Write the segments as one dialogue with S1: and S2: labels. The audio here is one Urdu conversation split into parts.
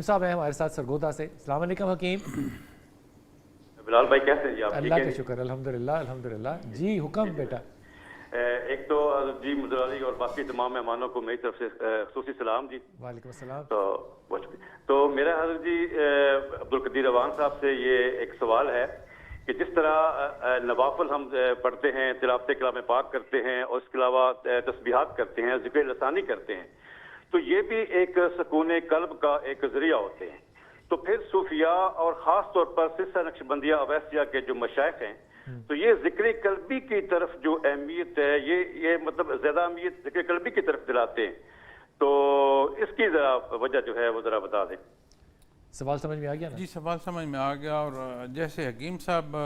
S1: صاحب ہیں ہمارے ساتھ سرگودا سے. السلام علیکم حکیم.
S2: بلال بھائی کیسے ہیں جی آپ؟
S1: اللہ کا شکر, الحمدللہ الحمدللہ. جی حکم بیٹا.
S2: ایک تو جی مظہر علی اور باقی تمام مہمانوں کو میری طرف سے خصوصی سلام جی.
S1: وعلیکم السلام.
S2: تو میرا حضرت جی عبدالقدیر اوان صاحب سے یہ ایک سوال ہے کہ جس طرح نوافل ہم پڑھتے ہیں, تلاوت کلام پاک کرتے ہیں اور اس کے علاوہ تسبیحات کرتے ہیں, ذکر لسانی کرتے ہیں, تو یہ بھی ایک سکون قلب کا ایک ذریعہ ہوتے ہیں. تو پھر صوفیاء اور خاص طور پر سلسلہ نقشبندیہ اویسیہ کے جو مشائخ ہیں, تو یہ ذکر قلبی کی طرف جو اہمیت ہے, یہ مطلب زیادہ اہمیت ذکر قلبی کی طرف دلاتے ہیں. تو اس کی ذرا وجہ جو ہے وہ ذرا بتا دیں.
S1: سوال سمجھ میں آ گیا نا؟
S3: جی سوال سمجھ میں آ گیا. اور جیسے حکیم صاحب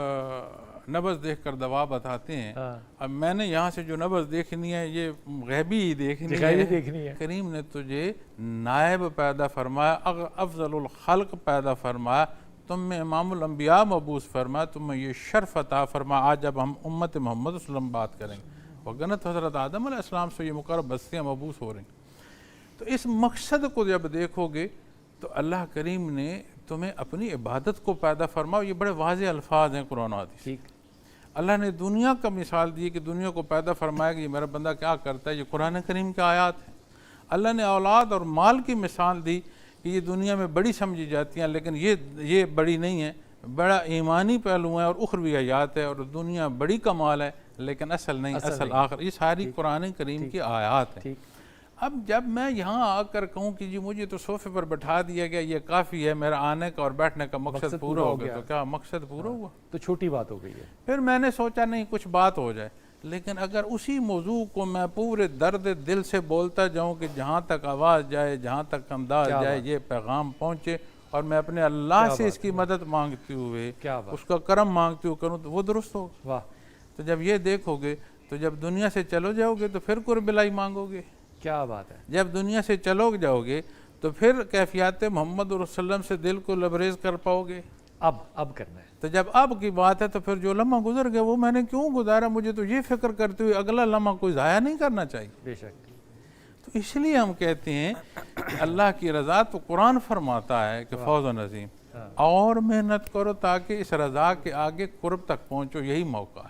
S3: نبض دیکھ کر دوا بتاتے ہیں, اب میں نے یہاں سے جو نبض دیکھنی ہے یہ غیبی ہی دیکھنی ہے. کریم نے تجھے نائب پیدا فرمایا, افضل الخلق پیدا فرمایا, تم میں امام الانبیاء مبعوث فرمایا, تم میں یہ شرف عطا فرمایا. آج جب ہم امت محمد صلی اللہ علیہ وسلم بات کریں گے, وگنت حضرت آدم علیہ السلام سے یہ مقرب بستیاں مبعوث ہو رہی ہیں. تو اس مقصد کو جب دیکھو گے تو اللہ کریم نے تمہیں اپنی عبادت کو پیدا فرمایا. یہ بڑے واضح الفاظ ہیں قرآن و حدیث. اللہ نے دنیا کا مثال دی کہ دنیا کو پیدا فرمایا کہ یہ میرا بندہ کیا کرتا ہے, یہ قرآن کریم کے آیات ہیں. اللہ نے اولاد اور مال کی مثال دی کہ یہ دنیا میں بڑی سمجھی جاتی ہیں لیکن یہ بڑی نہیں ہے, بڑا ایمانی پہلو ہے اور اخروی حیات ہے, اور دنیا بڑی کمال ہے لیکن اصل نہیں, اصل آخر. یہ ساری قرآن کریم کی آیات ہیں. اب جب میں یہاں آ کر کہوں کہ جی مجھے تو صوفے پر بٹھا دیا گیا, یہ کافی ہے, میرا آنے کا اور بیٹھنے کا مقصد پورا ہو گیا, تو کیا مقصد پورا ہوا؟
S1: تو چھوٹی بات ہو گئی ہے.
S3: پھر میں نے سوچا نہیں کچھ بات ہو جائے, لیکن اگر اسی موضوع کو میں پورے درد دل سے بولتا جاؤں کہ جہاں تک آواز جائے, جہاں تک انداز جائے, یہ پیغام پہنچے, اور میں اپنے اللہ سے اس کی مدد مانگتے ہوئے, اس کا کرم مانگتے ہوئے کروں, تو وہ درست ہوگا. تو جب یہ دیکھو گے تو جب دنیا سے چلو جاؤ گے تو پھر قرب الہی مانگو گے.
S1: کیا بات ہے.
S3: جب دنیا سے چلو جاؤ گے تو پھر کیفیات محمد رسول اللہ علیہ وسلم سے دل کو لبریز کر پاؤ گے.
S1: اب کرنا ہے.
S3: تو جب اب کی بات ہے تو پھر جو لمحہ گزر گیا وہ میں نے کیوں گزارا, مجھے تو یہ فکر کرتے ہوئے اگلا لمحہ کوئی ضائع نہیں کرنا چاہیے.
S1: بے شک.
S3: تو اس لیے ہم کہتے ہیں کہ اللہ کی رضا, تو قرآن فرماتا ہے کہ فوز و نظیم, اور محنت کرو تاکہ اس رضا کے آگے قرب تک پہنچو, یہی موقع.